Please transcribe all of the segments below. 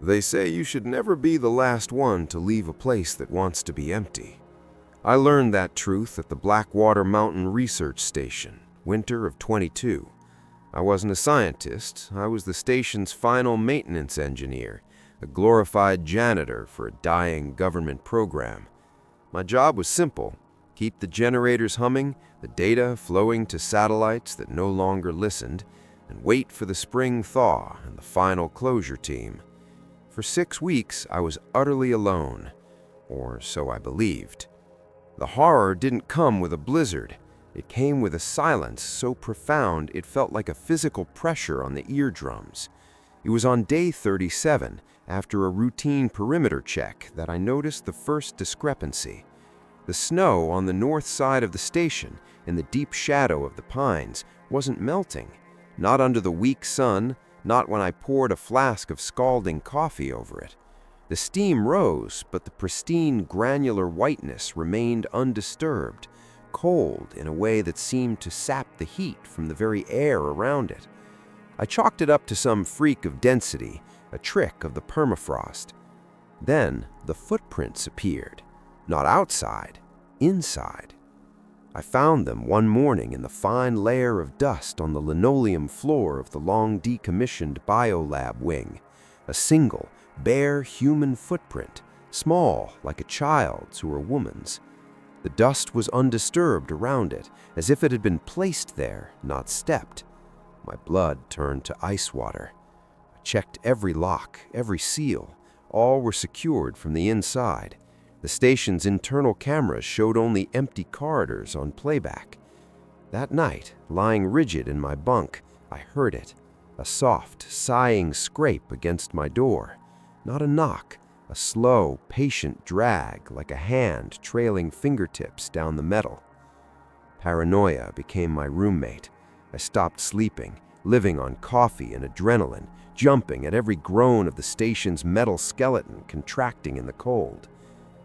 They say you should never be the last one to leave a place that wants to be empty. I learned that truth at the Blackwater Mountain Research Station, winter of '22. I wasn't a scientist, I was the station's final maintenance engineer, a glorified janitor for a dying government program. My job was simple: keep the generators humming, the data flowing to satellites that no longer listened, and wait for the spring thaw and the final closure team. For 6 weeks, I was utterly alone, or so I believed. The horror didn't come with a blizzard. It came with a silence so profound it felt like a physical pressure on the eardrums. It was on day 37, after a routine perimeter check, that I noticed the first discrepancy. The snow on the north side of the station, in the deep shadow of the pines, wasn't melting. Not under the weak sun, not when I poured a flask of scalding coffee over it. The steam rose, but the pristine granular whiteness remained undisturbed, cold in a way that seemed to sap the heat from the very air around it. I chalked it up to some freak of density, a trick of the permafrost. Then the footprints appeared, not outside, inside. I found them one morning in the fine layer of dust on the linoleum floor of the long decommissioned biolab wing. A single, bare human footprint, small like a child's or a woman's. The dust was undisturbed around it, as if it had been placed there, not stepped. My blood turned to ice water. I checked every lock, every seal. All were secured from the inside. The station's internal cameras showed only empty corridors on playback. That night, lying rigid in my bunk, I heard it, a soft, sighing scrape against my door. Not a knock, a slow, patient drag like a hand trailing fingertips down the metal. Paranoia became my roommate. I stopped sleeping, living on coffee and adrenaline, jumping at every groan of the station's metal skeleton contracting in the cold.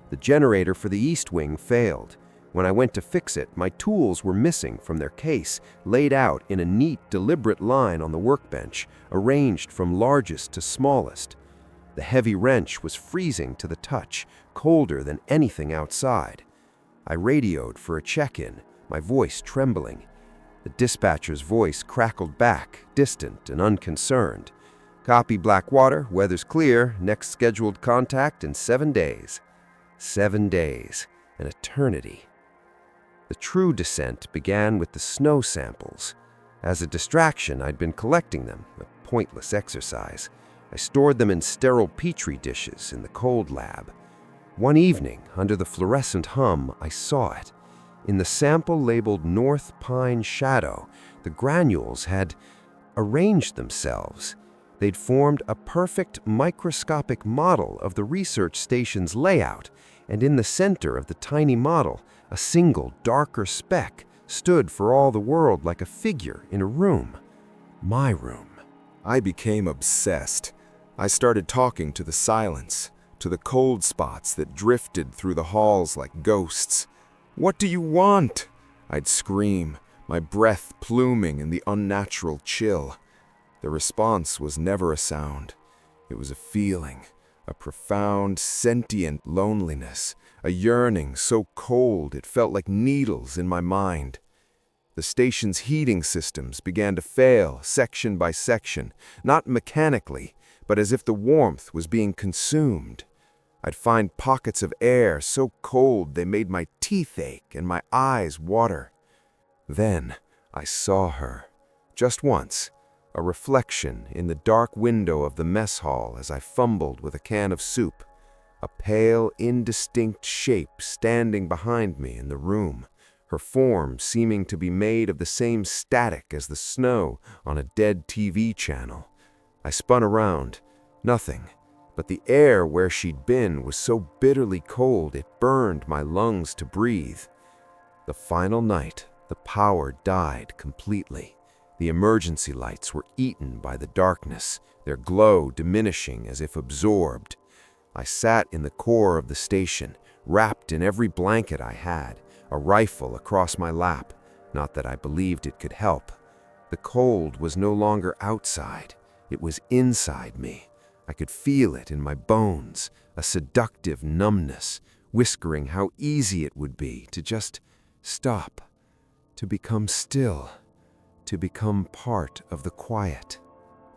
The generator for the east wing failed. When I went to fix it, my tools were missing from their case, laid out in a neat, deliberate line on the workbench, arranged from largest to smallest. The heavy wrench was freezing to the touch, colder than anything outside. I radioed for a check-in, my voice trembling. The dispatcher's voice crackled back, distant and unconcerned. "Copy Blackwater, weather's clear, next scheduled contact in 7 days. 7 days, an eternity. The true descent began with the snow samples. As a distraction, I'd been collecting them, a pointless exercise. I stored them in sterile petri dishes in the cold lab. One evening, under the fluorescent hum, I saw it. In the sample labeled North Pine Shadow, the granules had arranged themselves. They'd formed a perfect microscopic model of the research station's layout, and in the center of the tiny model, a single, darker speck stood for all the world like a figure in a room. My room. I became obsessed. I started talking to the silence, to the cold spots that drifted through the halls like ghosts. "What do you want?" I'd scream, my breath pluming in the unnatural chill. The response was never a sound. It was a feeling, a profound, sentient loneliness, a yearning so cold it felt like needles in my mind. The station's heating systems began to fail section by section, not mechanically, but as if the warmth was being consumed. I'd find pockets of air so cold they made my teeth ache and my eyes water. Then I saw her, just once, a reflection in the dark window of the mess hall as I fumbled with a can of soup, a pale, indistinct shape standing behind me in the room, her form seeming to be made of the same static as the snow on a dead TV channel. I spun around. Nothing, but the air where she'd been was so bitterly cold it burned my lungs to breathe. The final night, the power died completely. The emergency lights were eaten by the darkness, their glow diminishing as if absorbed. I sat in the core of the station, wrapped in every blanket I had, a rifle across my lap. Not that I believed it could help. The cold was no longer outside. It was inside me, I could feel it in my bones, a seductive numbness, whispering how easy it would be to just stop, to become still, to become part of the quiet.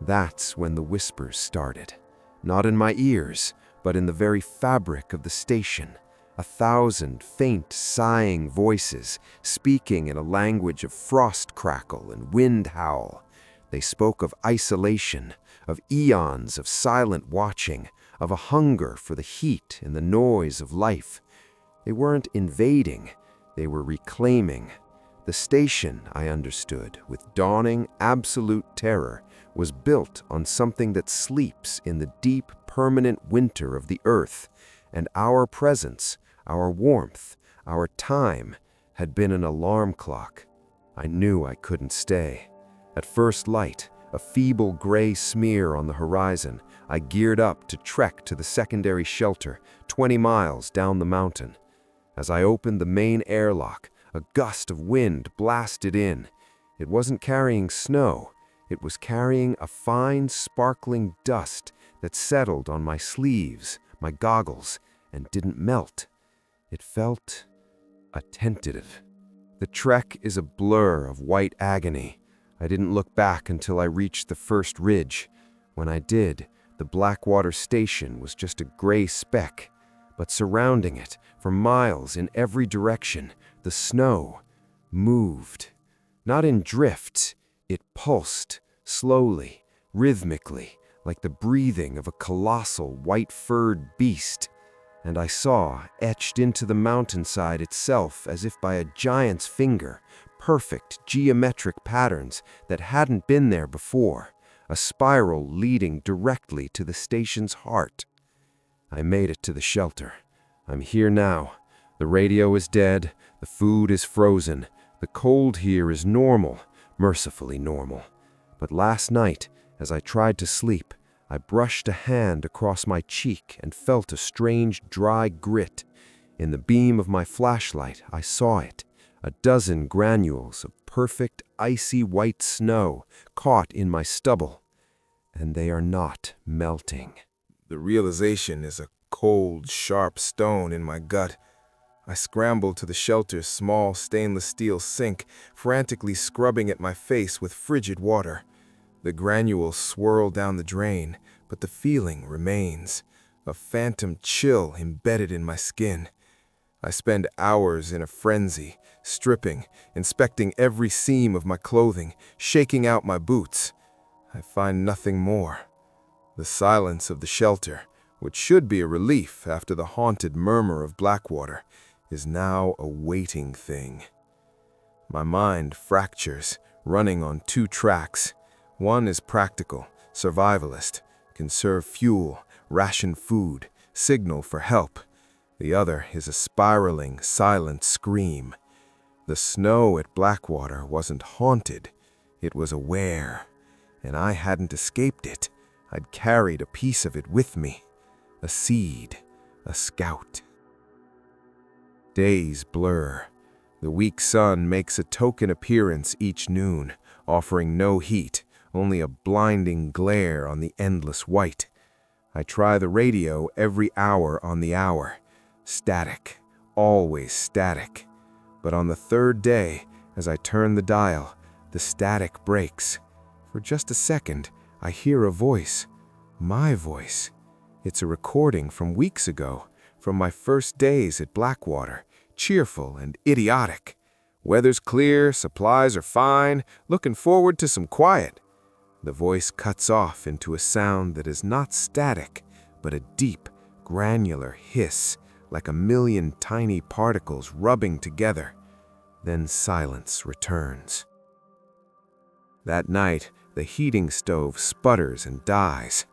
That's when the whispers started. Not in my ears, but in the very fabric of the station. 1,000 faint, sighing voices, speaking in a language of frost crackle and wind howl. They spoke of isolation, of eons of silent watching, of a hunger for the heat and the noise of life. They weren't invading, they were reclaiming. The station, I understood, with dawning absolute terror, was built on something that sleeps in the deep, permanent winter of the earth, and our presence, our warmth, our time, had been an alarm clock. I knew I couldn't stay. At first light, a feeble gray smear on the horizon, I geared up to trek to the secondary shelter, 20 miles down the mountain. As I opened the main airlock, a gust of wind blasted in. It wasn't carrying snow. It was carrying a fine, sparkling dust that settled on my sleeves, my goggles, and didn't melt. It felt attentive. The trek is a blur of white agony. I didn't look back until I reached the first ridge. When I did, the Blackwater station was just a gray speck. But surrounding it, for miles in every direction, the snow moved. Not in drifts, it pulsed, slowly, rhythmically, like the breathing of a colossal white-furred beast. And I saw, etched into the mountainside itself as if by a giant's finger, perfect geometric patterns that hadn't been there before, a spiral leading directly to the station's heart. I made it to the shelter. I'm here now. The radio is dead, the food is frozen, the cold here is normal, mercifully normal. But last night, as I tried to sleep, I brushed a hand across my cheek and felt a strange dry grit. In the beam of my flashlight, I saw it, a dozen granules of perfect icy white snow caught in my stubble. And they are not melting. The realization is a cold, sharp stone in my gut. I scrambled to the shelter's small stainless steel sink, frantically scrubbing at my face with frigid water. The granules swirl down the drain, but the feeling remains, a phantom chill embedded in my skin. I spend hours in a frenzy, stripping, inspecting every seam of my clothing, shaking out my boots. I find nothing more. The silence of the shelter, which should be a relief after the haunted murmur of Blackwater, is now a waiting thing. My mind fractures, running on 2 tracks. One is practical, survivalist, conserve fuel, ration food, signal for help. The other is a spiraling, silent scream. The snow at Blackwater wasn't haunted, it was aware, and I hadn't escaped it. I'd carried a piece of it with me, a seed, a scout. Days blur. The weak sun makes a token appearance each noon, offering no heat, only a blinding glare on the endless white. I try the radio every hour on the hour. Static, always static. But on the 3rd day, as I turn the dial, the static breaks. For just a second, I hear a voice. My voice. It's a recording from weeks ago, from my first days at Blackwater, cheerful and idiotic. Weather's clear, supplies are fine, looking forward to some quiet. The voice cuts off into a sound that is not static, but a deep, granular hiss, like a million tiny particles rubbing together. Then silence returns. That night, the heating stove sputters and dies.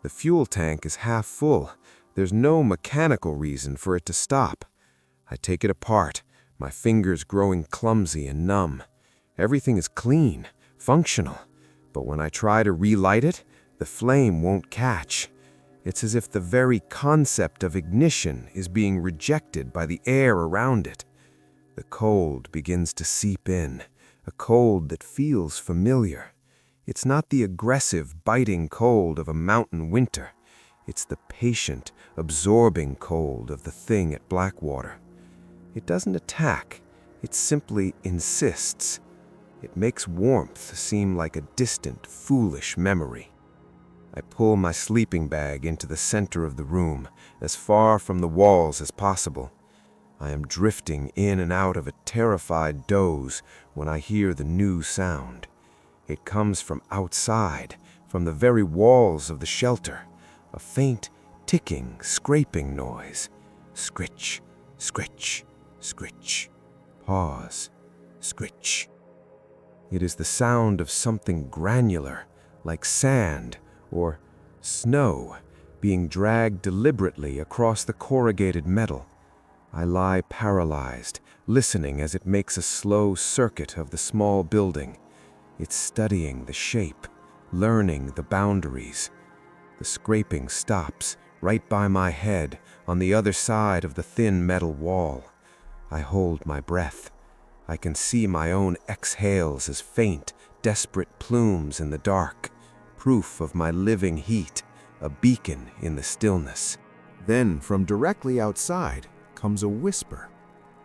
The fuel tank is half full. There's no mechanical reason for it to stop. I take it apart, my fingers growing clumsy and numb. Everything is clean, functional. But when I try to relight it, the flame won't catch. It's as if the very concept of ignition is being rejected by the air around it. The cold begins to seep in, a cold that feels familiar. It's not the aggressive, biting cold of a mountain winter. It's the patient, absorbing cold of the thing at Blackwater. It doesn't attack, it simply insists. It makes warmth seem like a distant, foolish memory. I pull my sleeping bag into the center of the room, as far from the walls as possible. I am drifting in and out of a terrified doze when I hear the new sound. It comes from outside, from the very walls of the shelter. A faint, ticking, scraping noise. Scritch, scritch, scritch. Pause. Scritch. It is the sound of something granular, like sand or snow, being dragged deliberately across the corrugated metal. I lie paralyzed, listening as it makes a slow circuit of the small building. It's studying the shape, learning the boundaries. The scraping stops right by my head on the other side of the thin metal wall. I hold my breath. I can see my own exhales as faint, desperate plumes in the dark, proof of my living heat, a beacon in the stillness. Then, from directly outside, comes a whisper.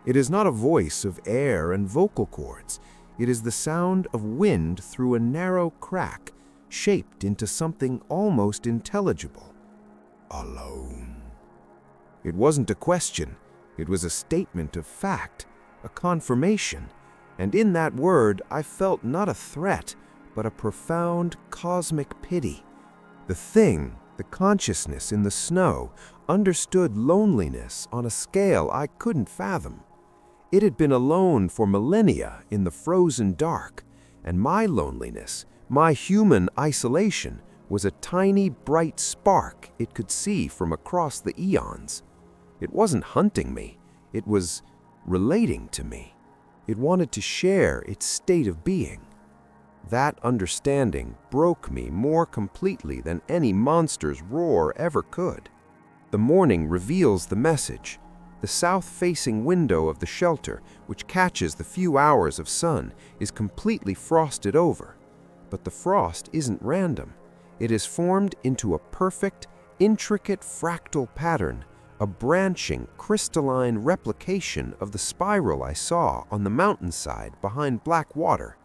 It is not a voice of air and vocal cords. It is the sound of wind through a narrow crack, shaped into something almost intelligible. Alone. It wasn't a question. It was a statement of fact, a confirmation. And in that word, I felt not a threat, but a profound cosmic pity. The thing, the consciousness in the snow, understood loneliness on a scale I couldn't fathom. It had been alone for millennia in the frozen dark, and my loneliness, my human isolation, was a tiny, bright spark it could see from across the eons. It wasn't hunting me, it was relating to me. It wanted to share its state of being. That understanding broke me more completely than any monster's roar ever could. The morning reveals the message. The south-facing window of the shelter, which catches the few hours of sun, is completely frosted over. But the frost isn't random. It is formed into a perfect, intricate fractal pattern, a branching, crystalline replication of the spiral I saw on the mountainside behind Blackwater.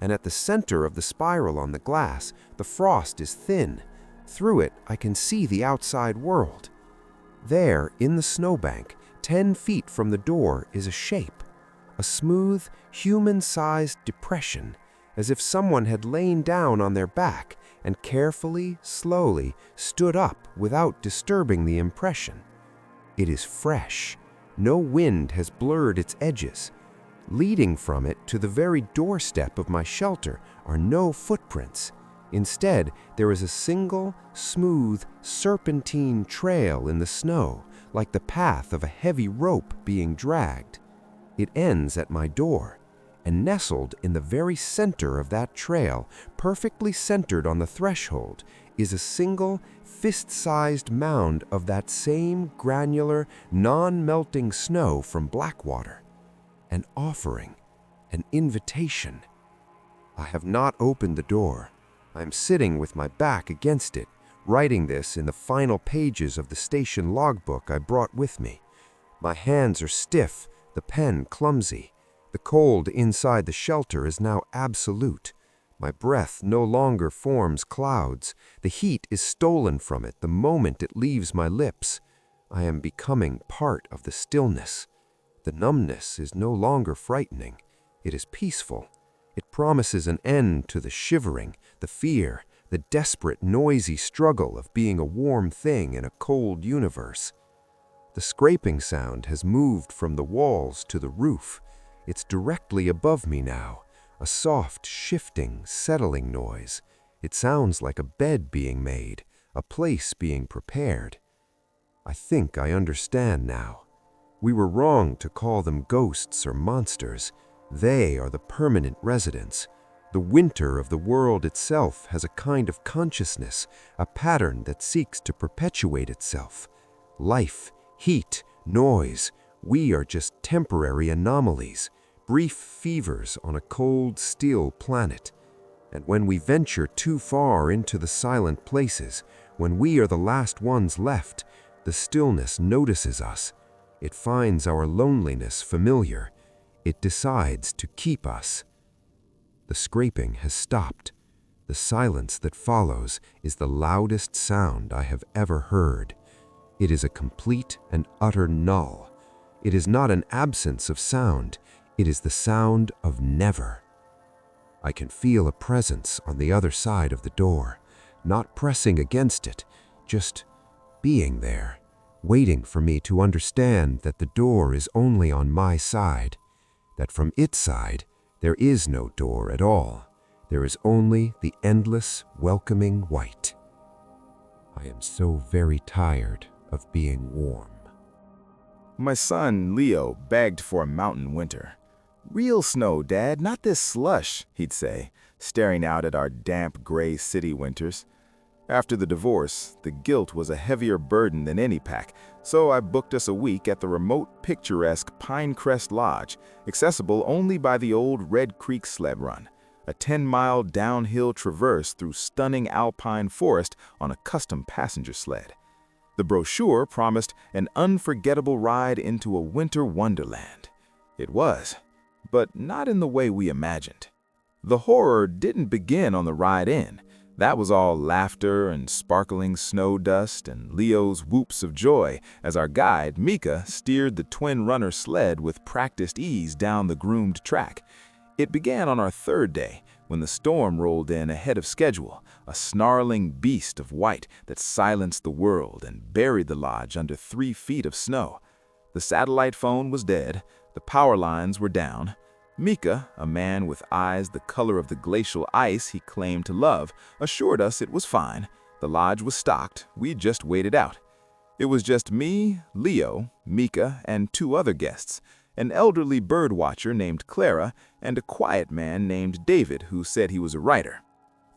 And at the center of the spiral on the glass, the frost is thin. Through it, I can see the outside world. There, in the snowbank, 10 feet from the door, is a shape. A smooth, human-sized depression, as if someone had lain down on their back and carefully, slowly stood up without disturbing the impression. It is fresh. No wind has blurred its edges. Leading from it to the very doorstep of my shelter are no footprints. Instead, there is a single, smooth, serpentine trail in the snow, like the path of a heavy rope being dragged. It ends at my door, and nestled in the very center of that trail, perfectly centered on the threshold, is a single, fist-sized mound of that same granular, non-melting snow from Blackwater. An offering, an invitation. I have not opened the door. I am sitting with my back against it, writing this in the final pages of the station logbook I brought with me. My hands are stiff, the pen clumsy. The cold inside the shelter is now absolute. My breath no longer forms clouds. The heat is stolen from it the moment it leaves my lips. I am becoming part of the stillness. The numbness is no longer frightening. It is peaceful. It promises an end to the shivering, the fear, the desperate, noisy struggle of being a warm thing in a cold universe. The scraping sound has moved from the walls to the roof. It's directly above me now, a soft, shifting, settling noise. It sounds like a bed being made, a place being prepared. I think I understand now. We were wrong to call them ghosts or monsters. They are the permanent residents. The winter of the world itself has a kind of consciousness, a pattern that seeks to perpetuate itself. Life, heat, noise, we are just temporary anomalies, brief fevers on a cold, still planet. And when we venture too far into the silent places, When we are the last ones left, the stillness notices us. It finds our loneliness familiar. It decides to keep us. The scraping has stopped. The silence that follows is the loudest sound I have ever heard. It is a complete and utter null. It is not an absence of sound. It is the sound of never. I can feel a presence on the other side of the door, not pressing against it, just being there, waiting for me to understand that the door is only on my side, that from its side there is no door at all. There is only the endless, welcoming white. I am so very tired of being warm. My son, Leo, begged for a mountain winter. "Real snow, Dad, not this slush," he'd say, staring out at our damp, gray city winters. After the divorce, the guilt was a heavier burden than any pack, so I booked us a week at the remote, picturesque Pinecrest Lodge, accessible only by the old Red Creek sled run, a 10-mile downhill traverse through stunning alpine forest on a custom passenger sled. The brochure promised an unforgettable ride into a winter wonderland. It was, but not in the way we imagined. The horror didn't begin on the ride in. That was all laughter and sparkling snow dust and Leo's whoops of joy as our guide, Mika, steered the twin-runner sled with practiced ease down the groomed track. It began on our third day, when the storm rolled in ahead of schedule, a snarling beast of white that silenced the world and buried the lodge under 3 feet of snow. The satellite phone was dead, the power lines were down. Mika, a man with eyes the color of the glacial ice he claimed to love, assured us it was fine. The lodge was stocked, we just waited out. It was just me, Leo, Mika, and 2 other guests, an elderly bird watcher named Clara, and a quiet man named David who said he was a writer.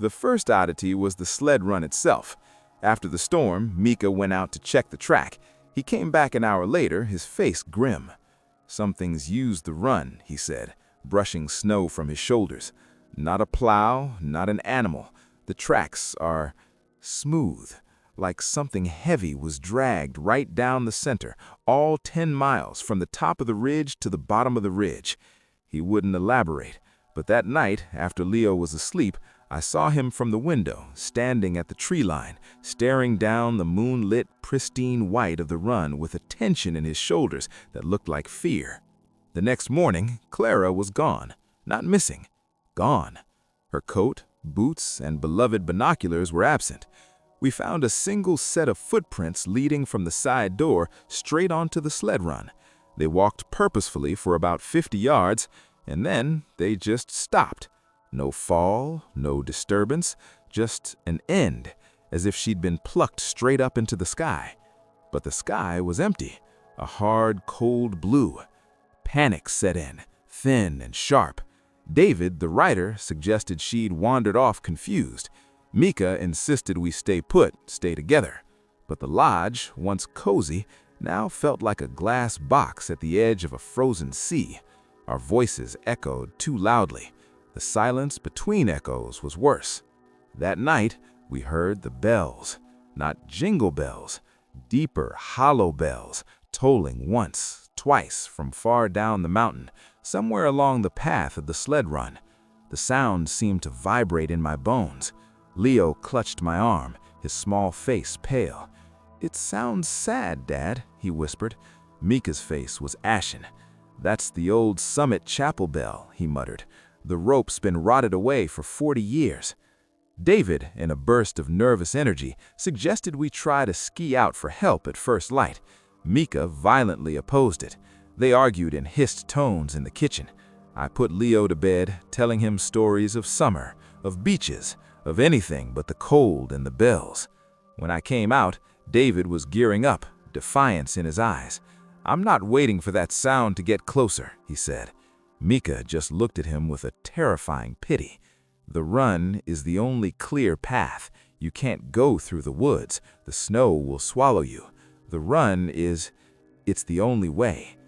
The first oddity was the sled run itself. After the storm, Mika went out to check the track. He came back an hour later, his face grim. "Something's used the run," he said, brushing snow from his shoulders. "Not a plow, not an animal. The tracks are smooth, like something heavy was dragged right down the center, all 10 miles, from the top of the ridge to the bottom of the ridge." He wouldn't elaborate, but that night, after Leo was asleep, I saw him from the window, standing at the tree line, staring down the moonlit, pristine white of the run with a tension in his shoulders that looked like fear. The next morning, Clara was gone. Not missing. Gone. Her coat, boots, and beloved binoculars were absent. We found a single set of footprints leading from the side door straight onto the sled run. They walked purposefully for about 50 yards, and then they just stopped. No fall, no disturbance, just an end, as if she'd been plucked straight up into the sky. But the sky was empty, a hard, cold blue. Panic set in, thin and sharp. David, the writer, suggested she'd wandered off confused. Mika insisted we stay put, stay together. But the lodge, once cozy, now felt like a glass box at the edge of a frozen sea. Our voices echoed too loudly. The silence between echoes was worse. That night, we heard the bells. Not jingle bells, deeper, hollow bells, tolling once, twice from far down the mountain, somewhere along the path of the sled run. The sound seemed to vibrate in my bones. Leo clutched my arm, his small face pale. "It sounds sad, Dad," he whispered. Mika's face was ashen. "That's the old Summit Chapel bell," he muttered. "The rope's been rotted away for 40 years. David, in a burst of nervous energy, suggested we try to ski out for help at first light. Mika violently opposed it. They argued in hissed tones in the kitchen. I put Leo to bed, telling him stories of summer, of beaches, of anything but the cold and the bells. When I came out, David was gearing up, defiance in his eyes. "I'm not waiting for that sound to get closer," he said. Mika just looked at him with a terrifying pity. "The run is the only clear path. You can't go through the woods. The snow will swallow you. The run it's the only way,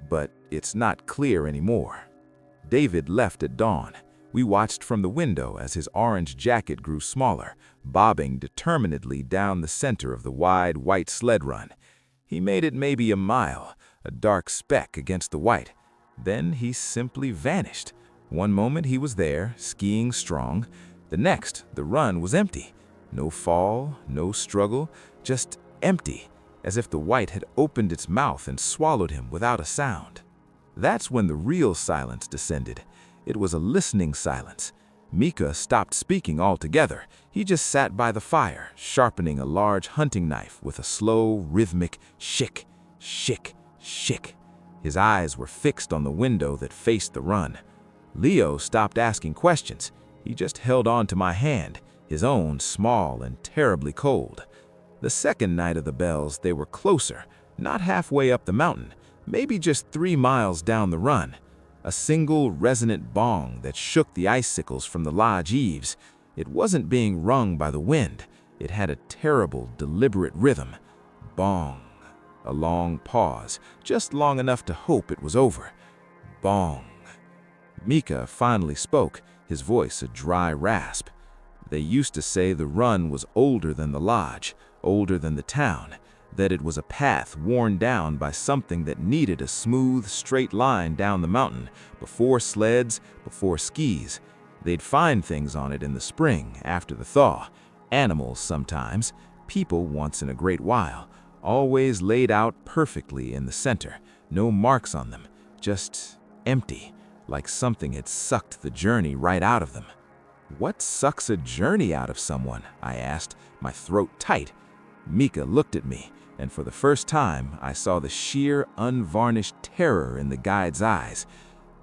but it's not clear anymore." David left at dawn. We watched from the window as his orange jacket grew smaller, bobbing determinedly down the center of the wide white sled run. He made it maybe a mile, a dark speck against the white. Then he simply vanished. One moment he was there, skiing strong. The next, the run was empty. No fall, no struggle, just empty, as if the white had opened its mouth and swallowed him without a sound. That's when the real silence descended. It was a listening silence. Mika stopped speaking altogether. He just sat by the fire, sharpening a large hunting knife with a slow, rhythmic shick, shick, shick. His eyes were fixed on the window that faced the run. Leo stopped asking questions. He just held on to my hand, his own small and terribly cold. The second night of the bells, they were closer, not halfway up the mountain, maybe just 3 miles down the run. A single resonant bong that shook the icicles from the lodge eaves. It wasn't being rung by the wind. It had a terrible, deliberate rhythm. Bong. A long pause, just long enough to hope it was over. Bong. Mika finally spoke, his voice a dry rasp. They used to say the run was older than the lodge, older than the town, that it was a path worn down by something that needed a smooth, straight line down the mountain, before sleds, before skis. They'd find things on it in the spring, after the thaw. Animals sometimes, people once in a great while, always laid out perfectly in the center, no marks on them, just empty, like something had sucked the journey right out of them. What sucks a journey out of someone? I asked, my throat tight. Mika looked at me, and for the first time, I saw the sheer, unvarnished terror in the guide's eyes.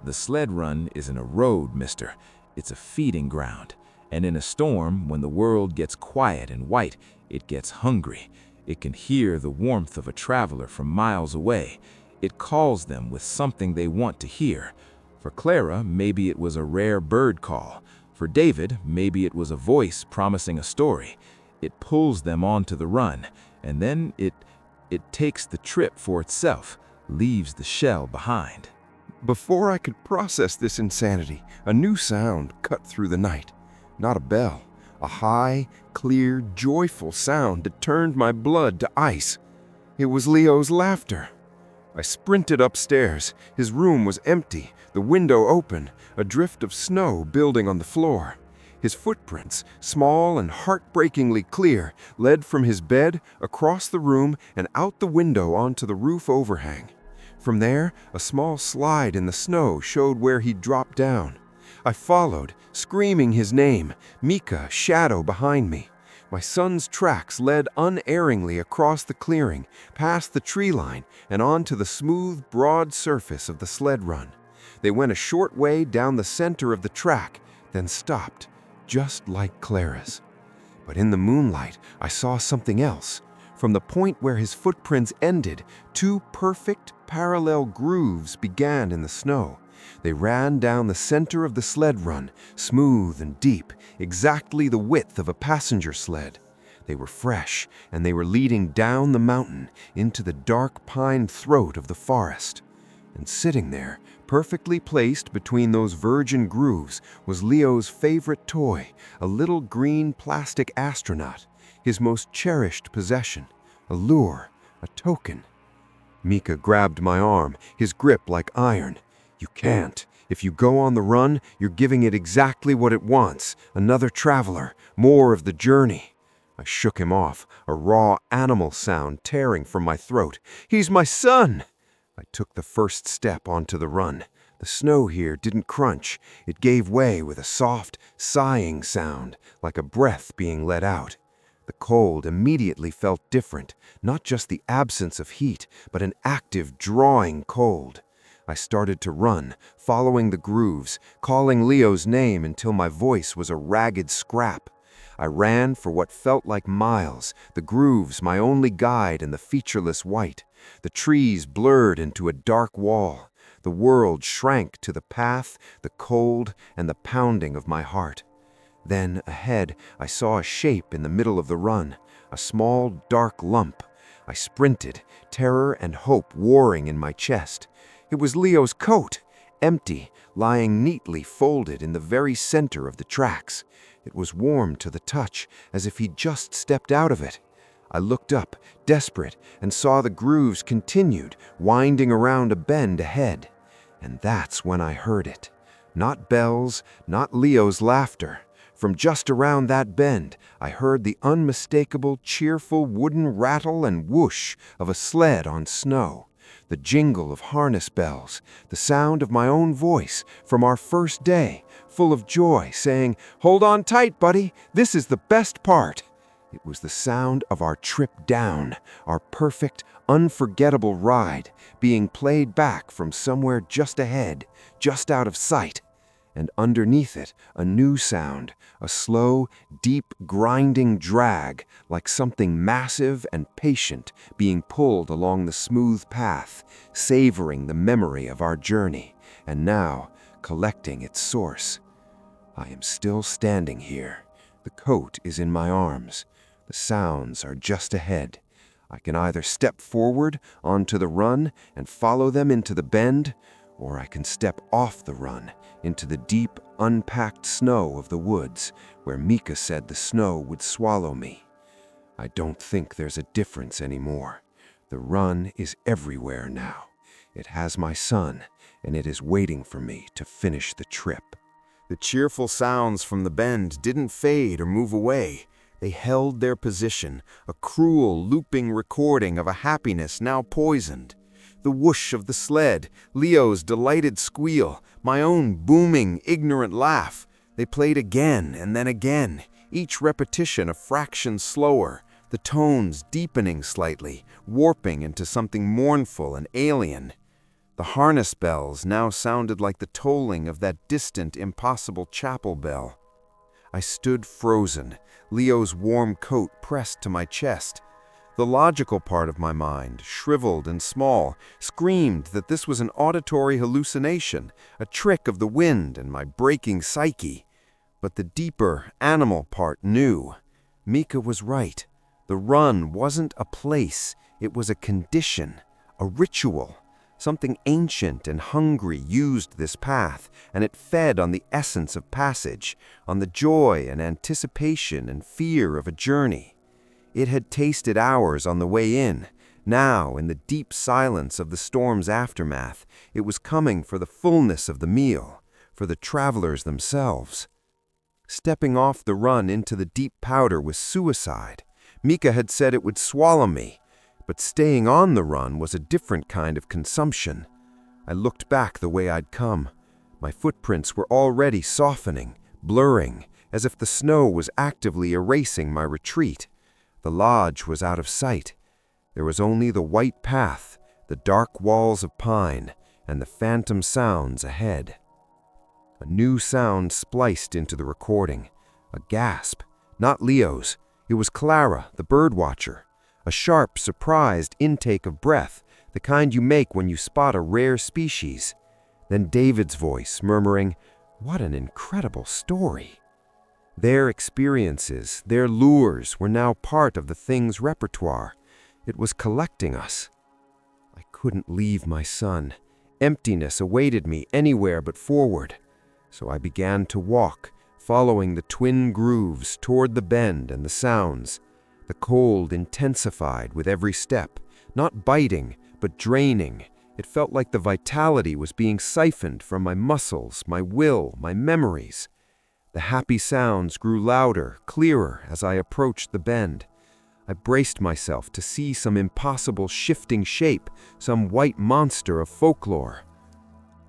The sled run isn't a road, mister. It's a feeding ground. And in a storm, when the world gets quiet and white, it gets hungry. It can hear the warmth of a traveler from miles away. It calls them with something they want to hear. For Clara, maybe it was a rare bird call. For David, maybe it was a voice promising a story. It pulls them onto the run, and then it takes the trip for itself, leaves the shell behind. Before I could process this insanity, a new sound cut through the night. Not a bell, a high, clear, joyful sound that turned my blood to ice. It was Leo's laughter. I sprinted upstairs. His room was empty, the window open, a drift of snow building on the floor. His footprints, small and heartbreakingly clear, led from his bed, across the room, and out the window onto the roof overhang. From there, a small slide in the snow showed where he'd dropped down. I followed, screaming his name, Mika, shadow behind me. My son's tracks led unerringly across the clearing, past the tree line, and onto the smooth, broad surface of the sled run. They went a short way down the center of the track, then stopped, just like Clara's. But in the moonlight, I saw something else. From the point where his footprints ended, 2 perfect, parallel grooves began in the snow. They ran down the center of the sled run, smooth and deep, exactly the width of a passenger sled. They were fresh, and they were leading down the mountain into the dark pine throat of the forest. And sitting there, perfectly placed between those virgin grooves, was Leo's favorite toy, a little green plastic astronaut, his most cherished possession, a lure, a token. Mika grabbed my arm, his grip like iron. You can't. If you go on the run, you're giving it exactly what it wants, another traveler, more of the journey. I shook him off, a raw animal sound tearing from my throat. He's my son! I took the first step onto the run. The snow here didn't crunch. It gave way with a soft, sighing sound, like a breath being let out. The cold immediately felt different, not just the absence of heat, but an active, drawing cold. I started to run, following the grooves, calling Leo's name until my voice was a ragged scrap. I ran for what felt like miles, the grooves my only guide in the featureless white. The trees blurred into a dark wall. The world shrank to the path, the cold, and the pounding of my heart. Then, ahead, I saw a shape in the middle of the run, a small, dark lump. I sprinted, terror and hope warring in my chest. It was Leo's coat, empty, lying neatly folded in the very center of the tracks. It was warm to the touch, as if he'd just stepped out of it. I looked up, desperate, and saw the grooves continued, winding around a bend ahead. And that's when I heard it. Not bells, not Leo's laughter. From just around that bend, I heard the unmistakable, cheerful wooden rattle and whoosh of a sled on snow, the jingle of harness bells, the sound of my own voice from our first day, full of joy, saying, "Hold on tight, buddy, this is the best part." It was the sound of our trip down, our perfect, unforgettable ride, being played back from somewhere just ahead, just out of sight. And underneath it, a new sound, a slow, deep, grinding drag, like something massive and patient being pulled along the smooth path, savoring the memory of our journey, and now collecting its source. I am still standing here. The coat is in my arms. The sounds are just ahead. I can either step forward onto the run and follow them into the bend, or I can step off the run into the deep, unpacked snow of the woods, where Mika said the snow would swallow me. I don't think there's a difference anymore. The run is everywhere now. It has my son, and it is waiting for me to finish the trip. The cheerful sounds from the bend didn't fade or move away. They held their position, a cruel, looping recording of a happiness now poisoned. The whoosh of the sled, Leo's delighted squeal, my own booming, ignorant laugh. They played again and then again, each repetition a fraction slower, the tones deepening slightly, warping into something mournful and alien. The harness bells now sounded like the tolling of that distant, impossible chapel bell. I stood frozen, Leo's warm coat pressed to my chest. The logical part of my mind, shriveled and small, screamed that this was an auditory hallucination, a trick of the wind and my breaking psyche. But the deeper, animal part knew. Mika was right. The run wasn't a place, it was a condition, a ritual. Something ancient and hungry used this path, and it fed on the essence of passage, on the joy and anticipation and fear of a journey. It had tasted hours on the way in. Now, in the deep silence of the storm's aftermath, it was coming for the fullness of the meal, for the travelers themselves. Stepping off the run into the deep powder was suicide. Mika had said it would swallow me. But staying on the run was a different kind of consumption. I looked back the way I'd come. My footprints were already softening, blurring, as if the snow was actively erasing my retreat. The lodge was out of sight. There was only the white path, the dark walls of pine, and the phantom sounds ahead. A new sound spliced into the recording. A gasp. Not Leo's. It was Clara, the birdwatcher. A sharp, surprised intake of breath, the kind you make when you spot a rare species. Then David's voice, murmuring, "What an incredible story." Their experiences, their lures, were now part of the thing's repertoire. It was collecting us. I couldn't leave my son. Emptiness awaited me anywhere but forward. So I began to walk, following the twin grooves toward the bend and the sounds. The cold intensified with every step, not biting, but draining. It felt like the vitality was being siphoned from my muscles, my will, my memories. The happy sounds grew louder, clearer as I approached the bend. I braced myself to see some impossible shifting shape, some white monster of folklore.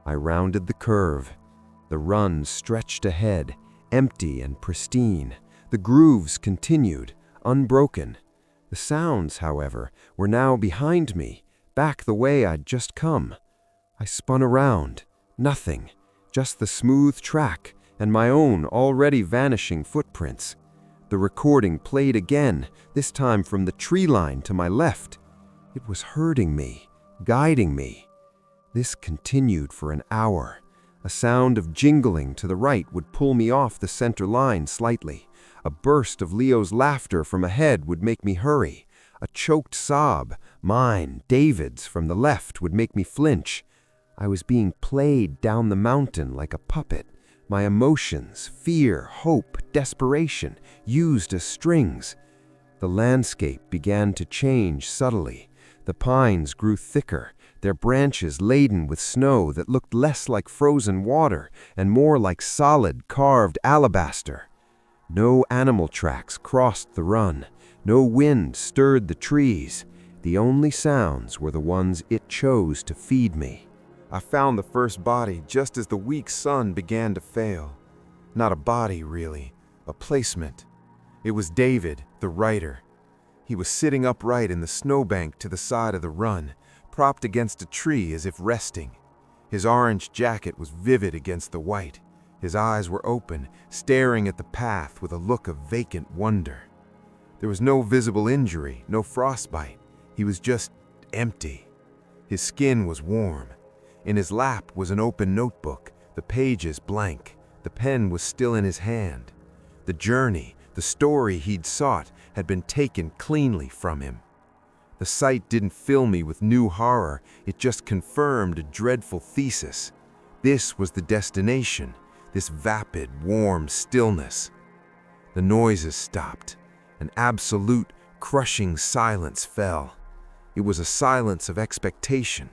I rounded the curve. The run stretched ahead, empty and pristine. The grooves continued, unbroken. The sounds, however, were now behind me, back the way I'd just come. I spun around. Nothing. Just the smooth track and my own already vanishing footprints. The recording played again, this time from the tree line to my left. It was herding me, guiding me. This continued for an hour. A sound of jingling to the right would pull me off the center line slightly. A burst of Leo's laughter from ahead would make me hurry. A choked sob, mine, David's, from the left would make me flinch. I was being played down the mountain like a puppet. My emotions, fear, hope, desperation, used as strings. The landscape began to change subtly. The pines grew thicker, their branches laden with snow that looked less like frozen water and more like solid, carved alabaster. No animal tracks crossed the run. No wind stirred the trees. The only sounds were the ones it chose to feed me. I found the first body just as the weak sun began to fail. Not a body, really, a placement. It was David, the writer. He was sitting upright in the snowbank to the side of the run, propped against a tree as if resting. His orange jacket was vivid against the white. His eyes were open, staring at the path with a look of vacant wonder. There was no visible injury, no frostbite. He was just empty. His skin was warm. In his lap was an open notebook, the pages blank. The pen was still in his hand. The journey, the story he'd sought, had been taken cleanly from him. The sight didn't fill me with new horror, it just confirmed a dreadful thesis. This was the destination, this vapid, warm stillness. The noises stopped. An absolute, crushing silence fell. It was a silence of expectation.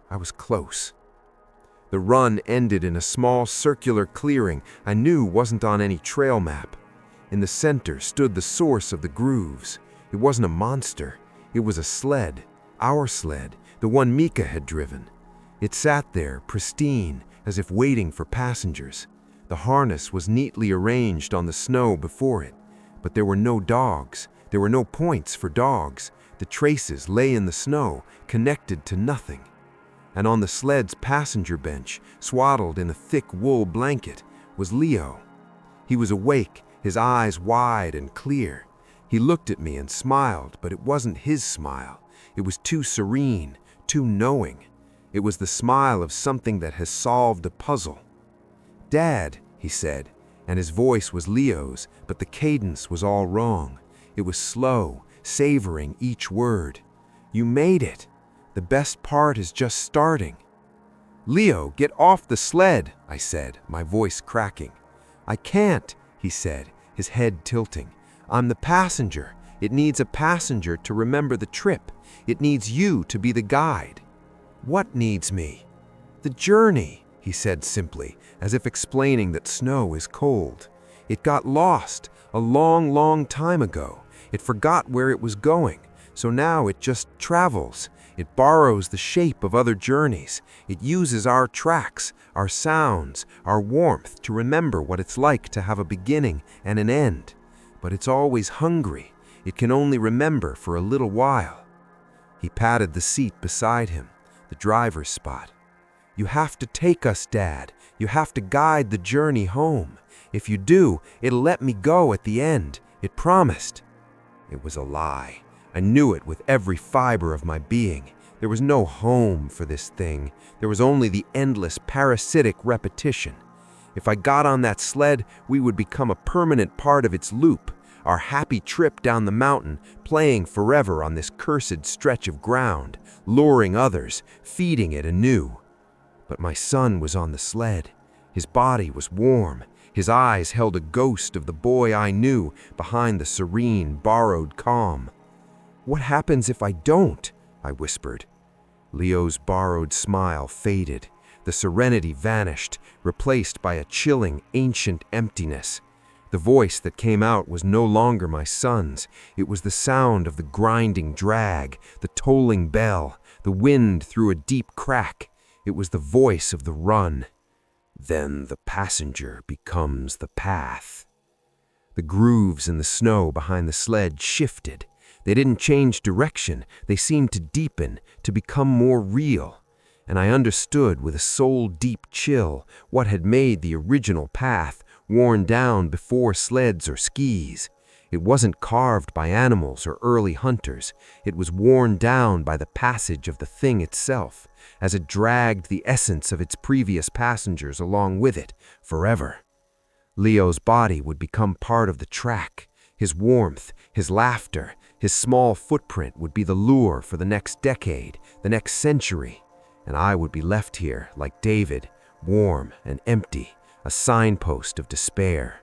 I was close. The run ended in a small circular clearing I knew wasn't on any trail map. In the center stood the source of the grooves. It wasn't a monster. It was a sled, our sled, the one Mika had driven. It sat there, pristine, as if waiting for passengers. The harness was neatly arranged on the snow before it, but there were no dogs. There were no points for dogs. The traces lay in the snow, connected to nothing. And on the sled's passenger bench, swaddled in a thick wool blanket, was Leo. He was awake, his eyes wide and clear. He looked at me and smiled, but it wasn't his smile. It was too serene, too knowing. It was the smile of something that has solved a puzzle. "Dad," he said, and his voice was Leo's, but the cadence was all wrong. It was slow, savoring each word. "You made it. The best part is just starting." "Leo, get off the sled," I said, my voice cracking. "I can't," he said, his head tilting. "I'm the passenger. It needs a passenger to remember the trip. It needs you to be the guide." "What needs me?" "The journey," he said simply, as if explaining that snow is cold. "It got lost a long, long time ago. It forgot where it was going, so now it just travels. It borrows the shape of other journeys. It uses our tracks, our sounds, our warmth to remember what it's like to have a beginning and an end. But it's always hungry. It can only remember for a little while." He patted the seat beside him, the driver's spot. "You have to take us, Dad. You have to guide the journey home. If you do, it'll let me go at the end. It promised." It was a lie. I knew it with every fiber of my being. There was no home for this thing. There was only the endless parasitic repetition. If I got on that sled, we would become a permanent part of its loop, our happy trip down the mountain, playing forever on this cursed stretch of ground, luring others, feeding it anew. But my son was on the sled. His body was warm. His eyes held a ghost of the boy I knew behind the serene, borrowed calm. "What happens if I don't?" I whispered. Leo's borrowed smile faded. The serenity vanished, replaced by a chilling, ancient emptiness. The voice that came out was no longer my son's. It was the sound of the grinding drag, the tolling bell, the wind through a deep crack. It was the voice of the run. Then the passenger becomes the path. The grooves in the snow behind the sled shifted. They didn't change direction. They seemed to deepen, to become more real. And I understood with a soul-deep chill what had made the original path, worn down before sleds or skis. It wasn't carved by animals or early hunters. It was worn down by the passage of the thing itself, as it dragged the essence of its previous passengers along with it, forever. Leo's body would become part of the track. His warmth, his laughter, his small footprint would be the lure for the next decade, the next century. and I would be left here, like David, warm and empty, a signpost of despair.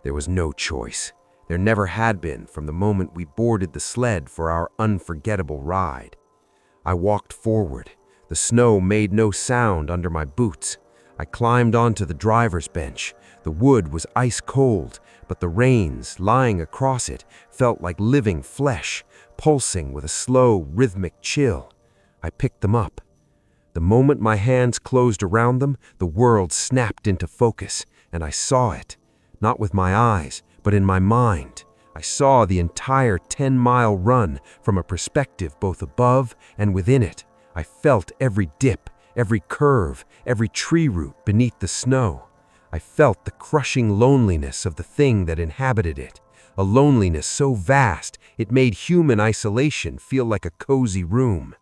There was no choice. There never had been from the moment we boarded the sled for our unforgettable ride. I walked forward. The snow made no sound under my boots. I climbed onto the driver's bench. The wood was ice cold, but the reins, lying across it, felt like living flesh, pulsing with a slow, rhythmic chill. I picked them up. The moment my hands closed around them, the world snapped into focus, and I saw it. Not with my eyes, but in my mind. I saw the entire 10-mile run from a perspective both above and within it. I felt every dip, every curve, every tree root beneath the snow. I felt the crushing loneliness of the thing that inhabited it, a loneliness so vast it made human isolation feel like a cozy room.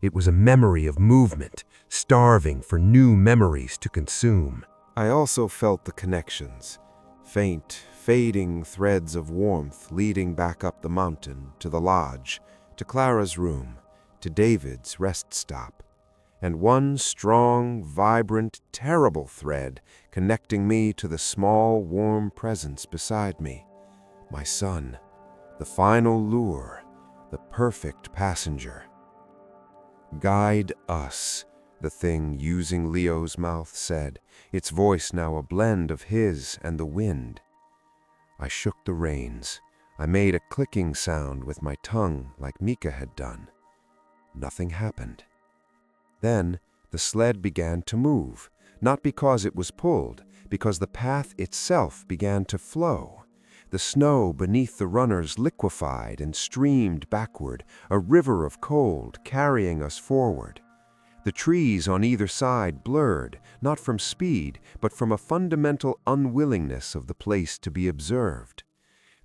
It was a memory of movement, starving for new memories to consume. I also felt the connections, faint, fading threads of warmth leading back up the mountain to the lodge, to Clara's room, to David's rest stop, and one strong, vibrant, terrible thread connecting me to the small, warm presence beside me, my son, the final lure, the perfect passenger. "Guide us," the thing using Leo's mouth said, its voice now a blend of his and the wind. I shook the reins. I made a clicking sound with my tongue like Mika had done. Nothing happened. Then the sled began to move, not because it was pulled, because the path itself began to flow. The snow beneath the runners liquefied and streamed backward, a river of cold carrying us forward. The trees on either side blurred, not from speed, but from a fundamental unwillingness of the place to be observed.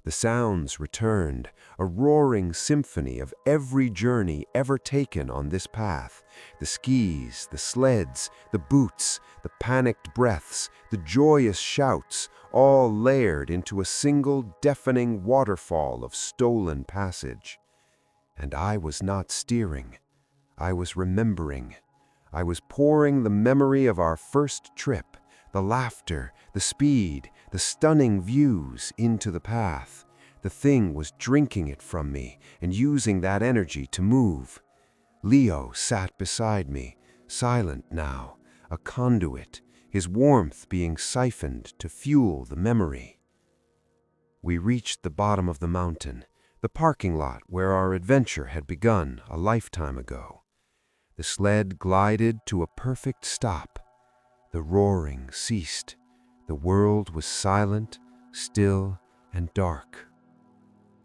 The sounds returned, a roaring symphony of every journey ever taken on this path. The skis, the sleds, the boots, the panicked breaths, the joyous shouts, all layered into a single deafening waterfall of stolen passage. And I was not steering. I was remembering. I was pouring the memory of our first trip, the laughter, the speed, the stunning views into the path. The thing was drinking it from me and using that energy to move. Leo sat beside me, silent now, a conduit, his warmth being siphoned to fuel the memory. We reached the bottom of the mountain, the parking lot where our adventure had begun a lifetime ago. The sled glided to a perfect stop. The roaring ceased. The world was silent, still, and dark.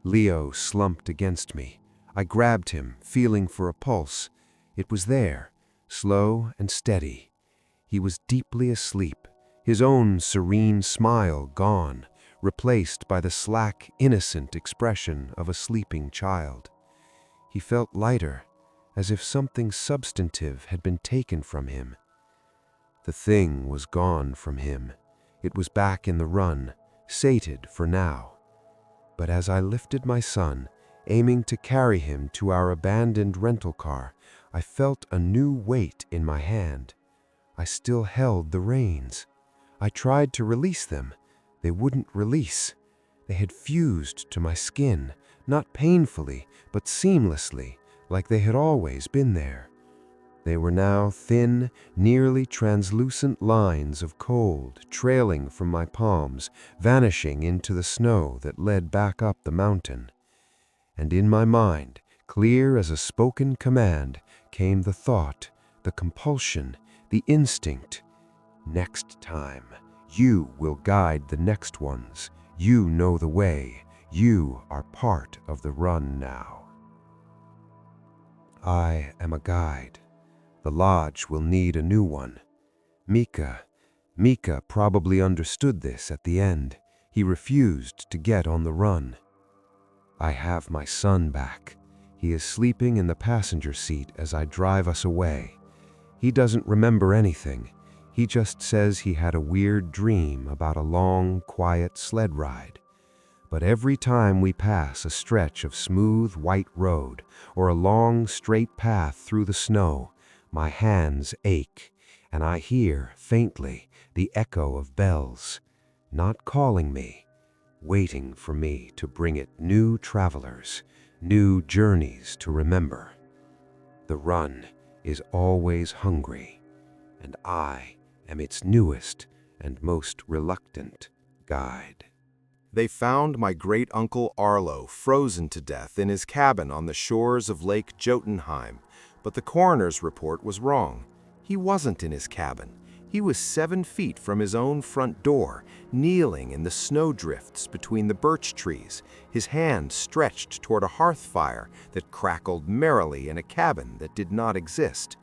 Leo slumped against me. I grabbed him, feeling for a pulse. It was there, slow and steady. He was deeply asleep, his own serene smile gone, replaced by the slack, innocent expression of a sleeping child. He felt lighter, as if something substantive had been taken from him. The thing was gone from him. It was back in the run, sated for now. But as I lifted my son, aiming to carry him to our abandoned rental car, I felt a new weight in my hand. I still held the reins. I tried to release them. They wouldn't release. They had fused to my skin, not painfully, but seamlessly, like they had always been there. They were now thin, nearly translucent lines of cold trailing from my palms, vanishing into the snow that led back up the mountain. And in my mind, clear as a spoken command, came the thought, the compulsion, the instinct. Next time, you will guide the next ones. You know the way. You are part of the run now. I am a guide. The lodge will need a new one. Mika probably understood this at the end. He refused to get on the run. I have my son back. He is sleeping in the passenger seat as I drive us away. He doesn't remember anything. He just says he had a weird dream about a long, quiet sled ride. But every time we pass a stretch of smooth, white road or a long, straight path through the snow, My hands ache, and I hear, faintly, the echo of bells, not calling me, waiting for me to bring it new travelers, new journeys to remember. The run is always hungry, and I am its newest and most reluctant guide. They found my great-uncle Arlo frozen to death in his cabin on the shores of Lake Jotunheim, but the coroner's report was wrong. He wasn't in his cabin. He was 7 feet from his own front door, kneeling in the snowdrifts between the birch trees, his hand stretched toward a hearth fire that crackled merrily in a cabin that did not exist.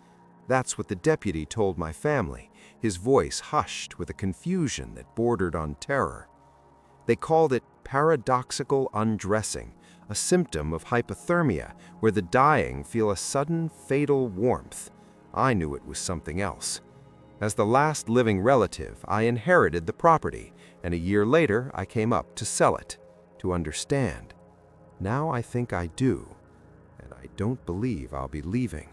That's what the deputy told my family, his voice hushed with a confusion that bordered on terror. They called it paradoxical undressing, a symptom of hypothermia where the dying feel a sudden fatal warmth. I knew it was something else. As the last living relative, I inherited the property, and a year later I came up to sell it, to understand. Now I think I do, and I don't believe I'll be leaving.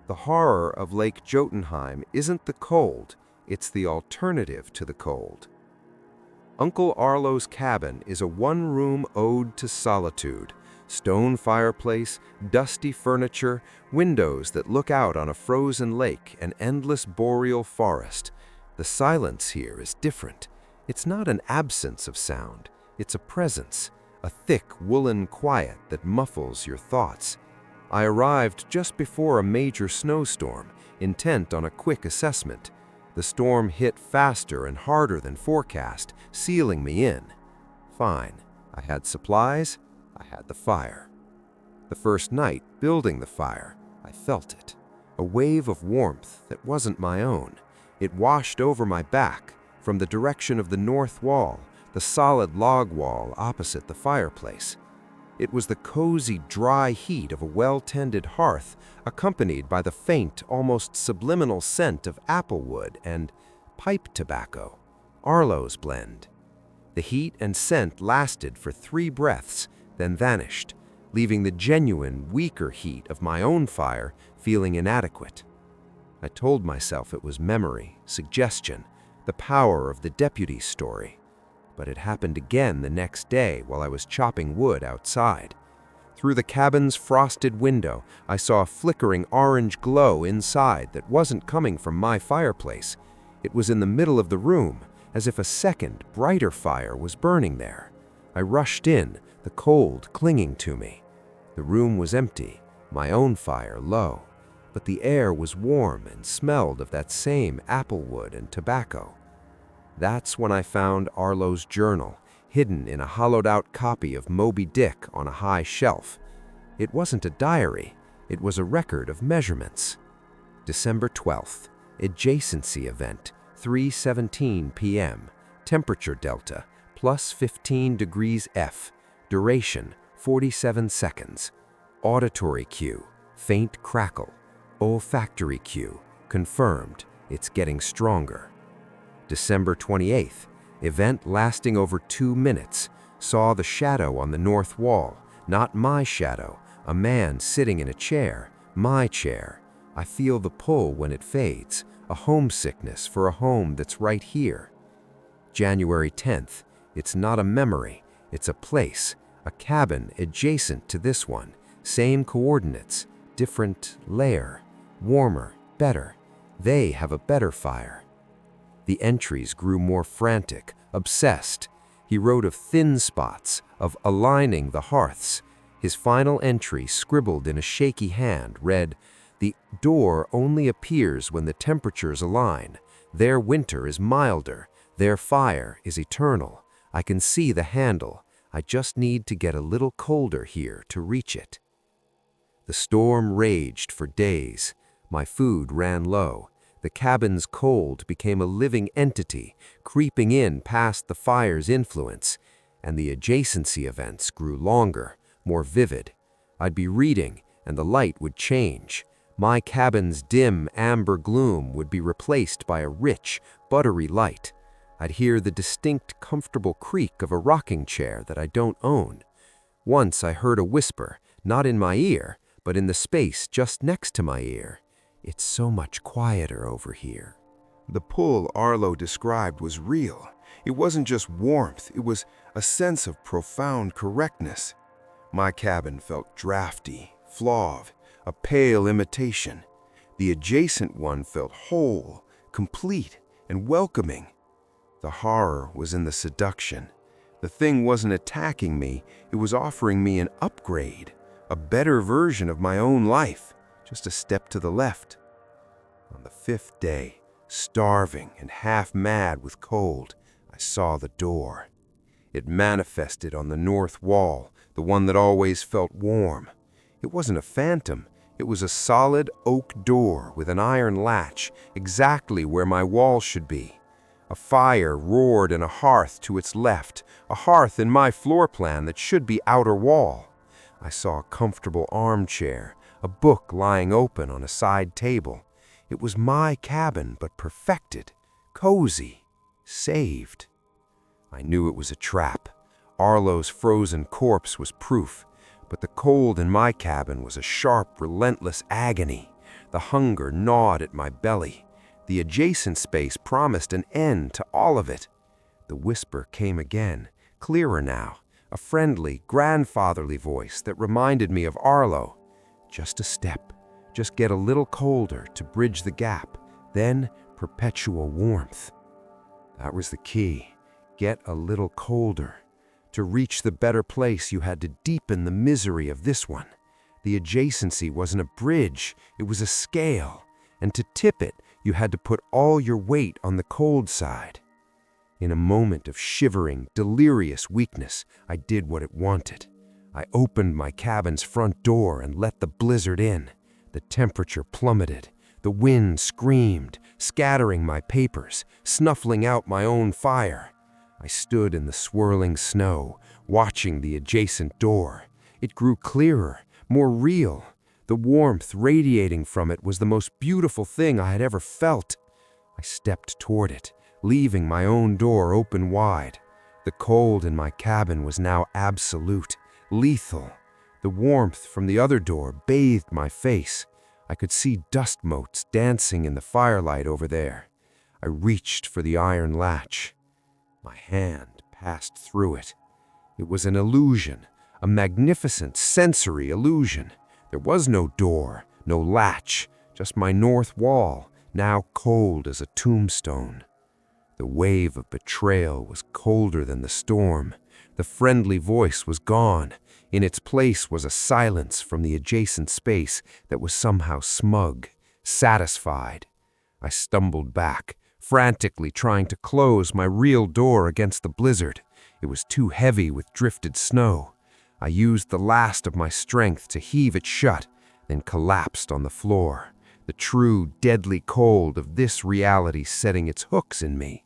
The horror of Lake Jotunheim isn't the cold, it's the alternative to the cold. Uncle Arlo's cabin is a one-room ode to solitude. Stone fireplace, dusty furniture, windows that look out on a frozen lake and endless boreal forest. The silence here is different. It's not an absence of sound, it's a presence, a thick woolen quiet that muffles your thoughts. I arrived just before a major snowstorm, intent on a quick assessment. The storm hit faster and harder than forecast, sealing me in. Fine, I had supplies, I had the fire. The first night building the fire, I felt it. A wave of warmth that wasn't my own. It washed over my back from the direction of the north wall, the solid log wall opposite the fireplace. It was the cozy, dry heat of a well-tended hearth, accompanied by the faint, almost subliminal scent of applewood and pipe tobacco, Arlo's blend. The heat and scent lasted for 3 breaths, then vanished, leaving the genuine, weaker heat of my own fire feeling inadequate. I told myself it was memory, suggestion, the power of the deputy's story. But it happened again the next day while I was chopping wood outside. Through the cabin's frosted window, I saw a flickering orange glow inside that wasn't coming from my fireplace. It was in the middle of the room, as if a second, brighter fire was burning there. I rushed in, the cold clinging to me. The room was empty, my own fire low, but the air was warm and smelled of that same applewood and tobacco. That's when I found Arlo's journal, hidden in a hollowed-out copy of Moby Dick on a high shelf. It wasn't a diary, it was a record of measurements. December 12th, adjacency event, 3:17 p.m., temperature delta, plus 15 degrees F, duration, 47 seconds. Auditory cue, faint crackle. Olfactory cue, confirmed, it's getting stronger. December 28th, event lasting over 2 minutes, saw the shadow on the north wall, not my shadow, a man sitting in a chair, my chair. I feel the pull when it fades, a homesickness for a home that's right here. January 10th, it's not a memory, it's a place, a cabin adjacent to this one, same coordinates, different layer, warmer, better. They have a better fire. The entries grew more frantic, obsessed. He wrote of thin spots, of aligning the hearths. His final entry, scribbled in a shaky hand, read, "The door only appears when the temperatures align. Their winter is milder. Their fire is eternal. I can see the handle. I just need to get a little colder here to reach it." The storm raged for days. My food ran low. The cabin's cold became a living entity, creeping in past the fire's influence, and the adjacency events grew longer, more vivid. I'd be reading, and the light would change. My cabin's dim amber gloom would be replaced by a rich, buttery light. I'd hear the distinct, comfortable creak of a rocking chair that I don't own. Once I heard a whisper, not in my ear, but in the space just next to my ear. It's so much quieter over here. The pull Arlo described was real. It wasn't just warmth, it was a sense of profound correctness. My cabin felt drafty, flawed, a pale imitation. The adjacent one felt whole, complete, and welcoming. The horror was in the seduction. The thing wasn't attacking me, it was offering me an upgrade, a better version of my own life, just a step to the left. On the 5th day, starving and half mad with cold, I saw the door. It manifested on the north wall, the one that always felt warm. It wasn't a phantom, it was a solid oak door with an iron latch, exactly where my wall should be. A fire roared in a hearth to its left, a hearth in my floor plan that should be outer wall. I saw a comfortable armchair, a book lying open on a side table. It was my cabin, but perfected, cozy, saved. I knew it was a trap. Arlo's frozen corpse was proof, but the cold in my cabin was a sharp, relentless agony. The hunger gnawed at my belly. The adjacent space promised an end to all of it. The whisper came again, clearer now, a friendly, grandfatherly voice that reminded me of Arlo. Just a step, just get a little colder to bridge the gap, then perpetual warmth. That was the key. Get a little colder. To reach the better place, you had to deepen the misery of this one. The adjacency wasn't a bridge, it was a scale, and to tip it, you had to put all your weight on the cold side. In a moment of shivering, delirious weakness, I did what it wanted. I opened my cabin's front door and let the blizzard in. The temperature plummeted. The wind screamed, scattering my papers, snuffling out my own fire. I stood in the swirling snow, watching the adjacent door. It grew clearer, more real. The warmth radiating from it was the most beautiful thing I had ever felt. I stepped toward it, leaving my own door open wide. The cold in my cabin was now absolute, lethal. The warmth from the other door bathed my face. I could see dust motes dancing in the firelight over there. I reached for the iron latch. My hand passed through it. It was an illusion, a magnificent sensory illusion. There was no door, no latch, just my north wall, now cold as a tombstone. The wave of betrayal was colder than the storm. The friendly voice was gone. In its place was a silence from the adjacent space that was somehow smug, satisfied. I stumbled back, frantically trying to close my real door against the blizzard. It was too heavy with drifted snow. I used the last of my strength to heave it shut, then collapsed on the floor, the true deadly cold of this reality setting its hooks in me.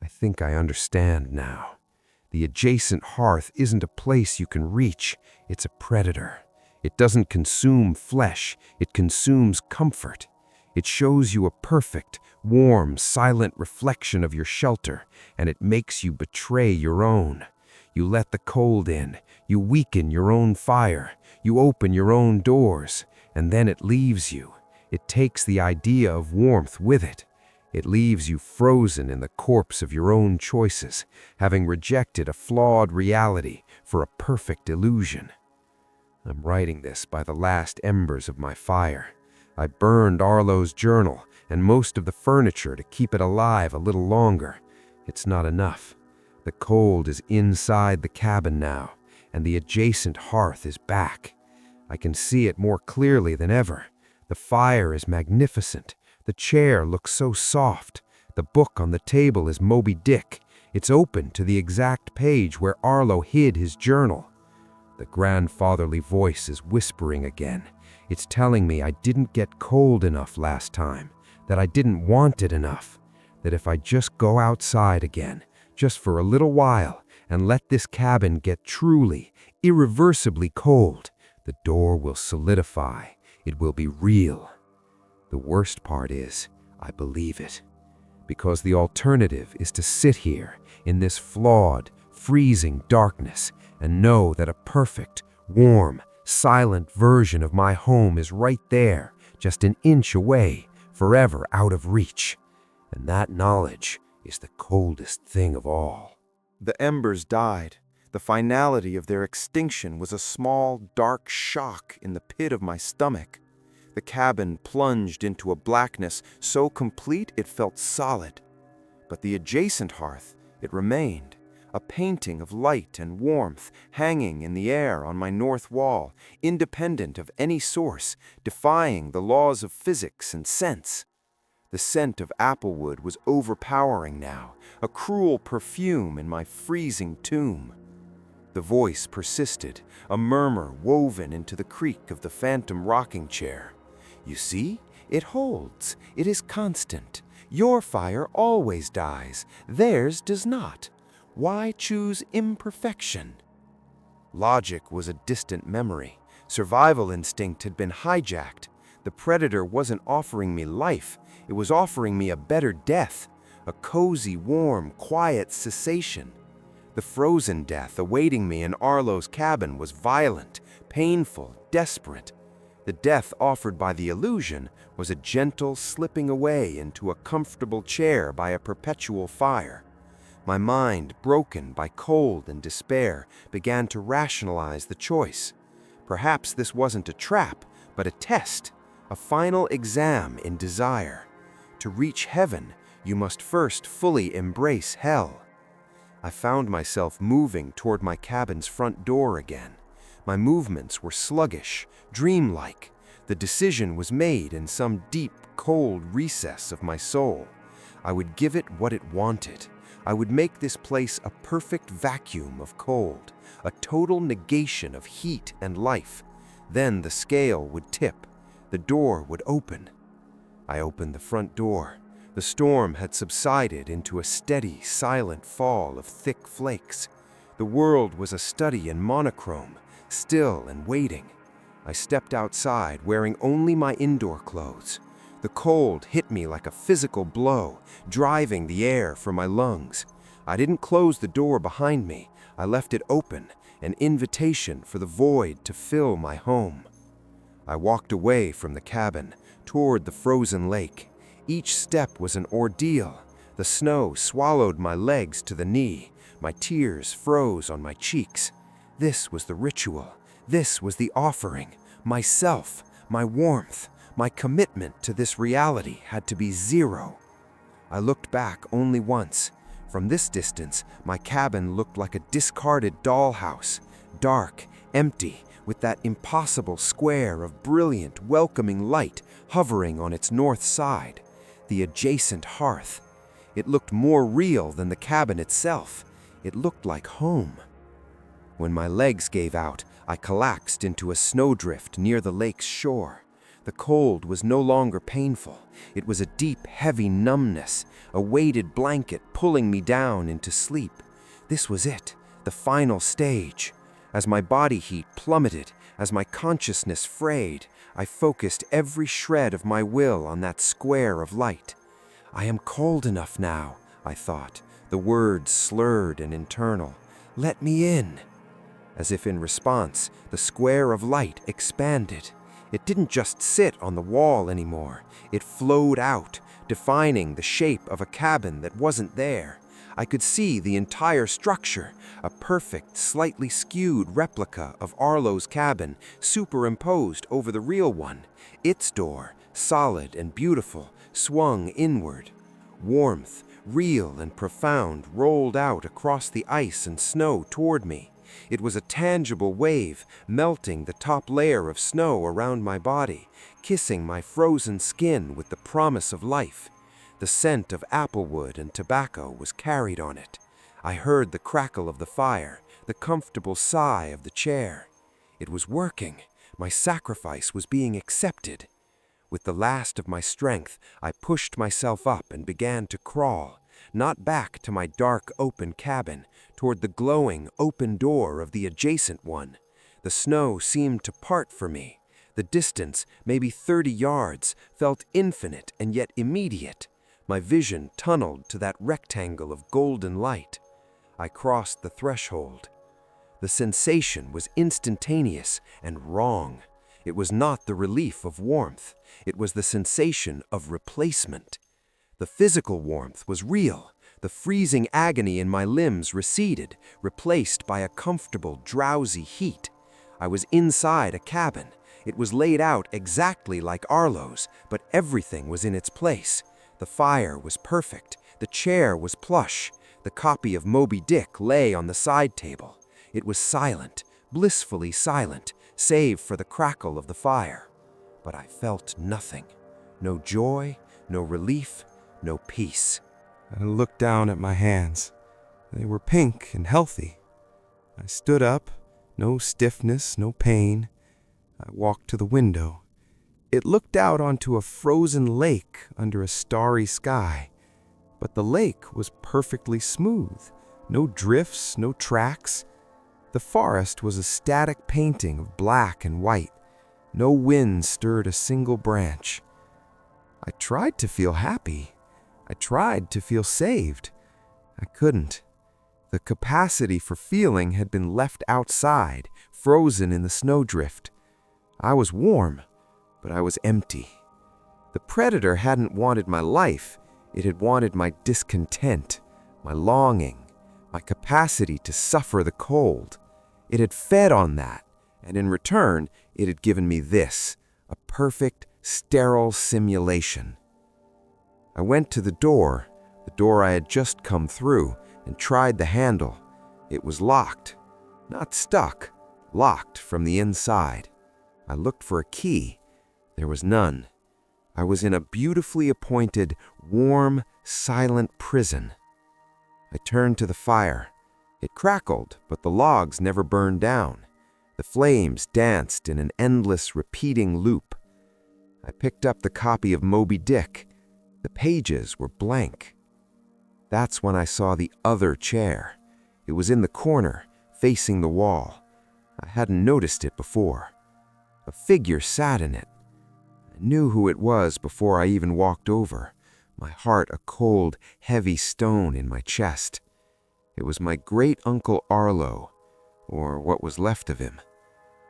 I think I understand now. The adjacent hearth isn't a place you can reach, it's a predator. It doesn't consume flesh, it consumes comfort. It shows you a perfect, warm, silent reflection of your shelter, and it makes you betray your own. You let the cold in, you weaken your own fire, you open your own doors, and then it leaves you. It takes the idea of warmth with it. It leaves you frozen in the corpse of your own choices, having rejected a flawed reality for a perfect illusion. I'm writing this by the last embers of my fire. I burned Arlo's journal and most of the furniture to keep it alive a little longer. It's not enough. The cold is inside the cabin now, and the adjacent hearth is back. I can see it more clearly than ever. The fire is magnificent. The chair looks so soft. The book on the table is Moby Dick. It's open to the exact page where Arlo hid his journal. The grandfatherly voice is whispering again. It's telling me I didn't get cold enough last time, that I didn't want it enough, that if I just go outside again, just for a little while, and let this cabin get truly, irreversibly cold, the door will solidify. It will be real. The worst part is, I believe it. Because the alternative is to sit here in this flawed, freezing darkness and know that a perfect, warm, silent version of my home is right there, just an inch away, forever out of reach. And that knowledge is the coldest thing of all. The embers died. The finality of their extinction was a small, dark shock in the pit of my stomach. The cabin plunged into a blackness so complete it felt solid. But the adjacent hearth, it remained, a painting of light and warmth hanging in the air on my north wall, independent of any source, defying the laws of physics and sense. The scent of applewood was overpowering now, a cruel perfume in my freezing tomb. The voice persisted, a murmur woven into the creak of the phantom rocking chair. You see, it holds, it is constant. Your fire always dies, theirs does not. Why choose imperfection? Logic was a distant memory. Survival instinct had been hijacked. The predator wasn't offering me life, it was offering me a better death, a cozy, warm, quiet cessation. The frozen death awaiting me in Arlo's cabin was violent, painful, desperate. The death offered by the illusion was a gentle slipping away into a comfortable chair by a perpetual fire. My mind, broken by cold and despair, began to rationalize the choice. Perhaps this wasn't a trap, but a test, a final exam in desire. To reach heaven, you must first fully embrace hell. I found myself moving toward my cabin's front door again. My movements were sluggish, dreamlike. The decision was made in some deep, cold recess of my soul. I would give it what it wanted. I would make this place a perfect vacuum of cold, a total negation of heat and life. Then the scale would tip. The door would open. I opened the front door. The storm had subsided into a steady, silent fall of thick flakes. The world was a study in monochrome, still and waiting. I stepped outside, wearing only my indoor clothes. The cold hit me like a physical blow, driving the air from my lungs. I didn't close the door behind me. I left it open, an invitation for the void to fill my home. I walked away from the cabin, toward the frozen lake. Each step was an ordeal. The snow swallowed my legs to the knee. My tears froze on my cheeks. This was the ritual. This was the offering. Myself, my warmth, my commitment to this reality had to be zero. I looked back only once. From this distance, my cabin looked like a discarded dollhouse, dark, empty, with that impossible square of brilliant, welcoming light hovering on its north side. The adjacent hearth. It looked more real than the cabin itself. It looked like home. When my legs gave out, I collapsed into a snowdrift near the lake's shore. The cold was no longer painful. It was a deep, heavy numbness, a weighted blanket pulling me down into sleep. This was it, the final stage. As my body heat plummeted, as my consciousness frayed, I focused every shred of my will on that square of light. I am cold enough now, I thought, the words slurred and internal. Let me in. As if in response, the square of light expanded. It didn't just sit on the wall anymore. It flowed out, defining the shape of a cabin that wasn't there. I could see the entire structure, a perfect, slightly skewed replica of Arlo's cabin superimposed over the real one. Its door, solid and beautiful, swung inward. Warmth, real and profound, rolled out across the ice and snow toward me. It was a tangible wave, melting the top layer of snow around my body, kissing my frozen skin with the promise of life. The scent of applewood and tobacco was carried on it. I heard the crackle of the fire, the comfortable sigh of the chair. It was working. My sacrifice was being accepted. With the last of my strength, I pushed myself up and began to crawl, not back to my dark, open cabin, toward the glowing, open door of the adjacent one. The snow seemed to part for me. The distance, maybe 30 yards, felt infinite and yet immediate. My vision tunneled to that rectangle of golden light. I crossed the threshold. The sensation was instantaneous and wrong. It was not the relief of warmth. It was the sensation of replacement. The physical warmth was real. The freezing agony in my limbs receded, replaced by a comfortable, drowsy heat. I was inside a cabin. It was laid out exactly like Arlo's, but everything was in its place. The fire was perfect. The chair was plush. The copy of Moby Dick lay on the side table. It was silent, blissfully silent, save for the crackle of the fire. But I felt nothing. No joy, no relief, no peace. I looked down at my hands. They were pink and healthy. I stood up, no stiffness, no pain. I walked to the window. It looked out onto a frozen lake under a starry sky. But the lake was perfectly smooth. No drifts, no tracks. The forest was a static painting of black and white. No wind stirred a single branch. I tried to feel happy. I tried to feel saved. I couldn't. The capacity for feeling had been left outside, frozen in the snowdrift. I was warm, but I was empty. The predator hadn't wanted my life. It had wanted my discontent, my longing, my capacity to suffer the cold. It had fed on that, and in return, it had given me this, a perfect, sterile simulation. I went to the door I had just come through, and tried the handle. It was locked. Not stuck, locked from the inside. I looked for a key. There was none. I was in a beautifully appointed, warm, silent prison. I turned to the fire. It crackled, but the logs never burned down. The flames danced in an endless, repeating loop. I picked up the copy of Moby Dick. The pages were blank. That's when I saw the other chair. It was in the corner, facing the wall. I hadn't noticed it before. A figure sat in it. I knew who it was before I even walked over, my heart a cold, heavy stone in my chest. It was my great-uncle Arlo, or what was left of him.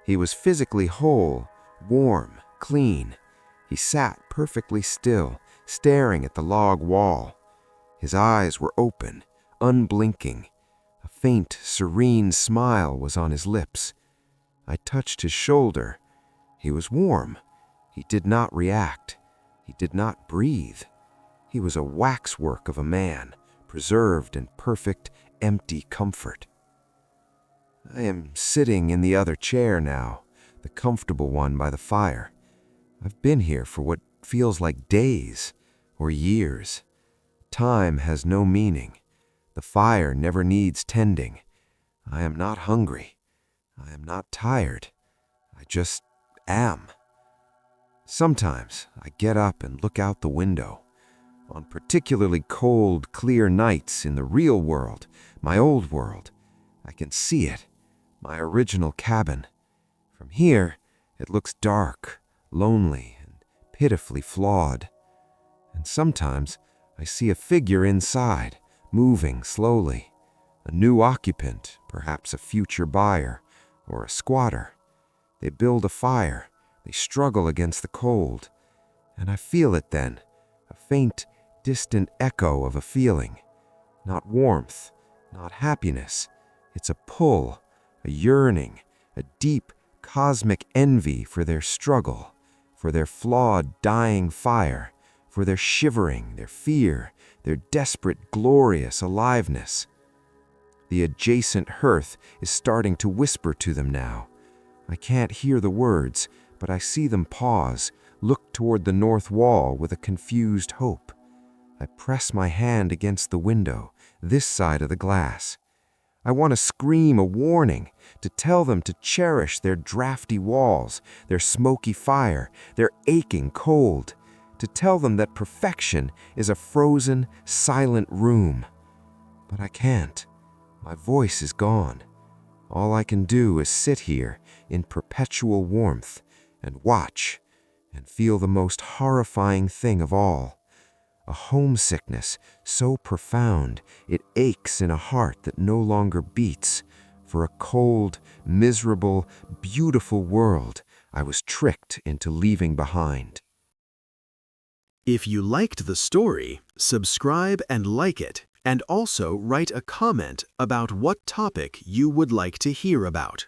He was physically whole, warm, clean. He sat perfectly still, staring at the log wall. His eyes were open, unblinking. A faint, serene smile was on his lips. I touched his shoulder. He was warm. He did not react. He did not breathe. He was a waxwork of a man, preserved in perfect, empty comfort. I am sitting in the other chair now, the comfortable one by the fire. I've been here for what feels like days or years. Time has no meaning. The fire never needs tending. I am not hungry. I am not tired. I just am. Sometimes I get up and look out the window. On particularly cold, clear nights in the real world, my old world, I can see it, my original cabin. From here, it looks dark, lonely, and pitifully flawed. And sometimes I see a figure inside, moving slowly. A new occupant, perhaps a future buyer, or a squatter. They build a fire. They struggle against the cold. And I feel it then, a faint, distant echo of a feeling. Not warmth, not happiness. It's a pull, a yearning, a deep, cosmic envy for their struggle, for their flawed, dying fire, for their shivering, their fear, their desperate, glorious aliveness. The adjacent hearth is starting to whisper to them now. I can't hear the words, but I see them pause, look toward the north wall with a confused hope. I press my hand against the window, this side of the glass. I want to scream a warning, to tell them to cherish their drafty walls, their smoky fire, their aching cold, to tell them that perfection is a frozen, silent room. But I can't. My voice is gone. All I can do is sit here in perpetual warmth and watch and feel the most horrifying thing of all. A homesickness so profound it aches in a heart that no longer beats, for a cold, miserable, beautiful world I was tricked into leaving behind. If you liked the story, subscribe and like it, and also write a comment about what topic you would like to hear about.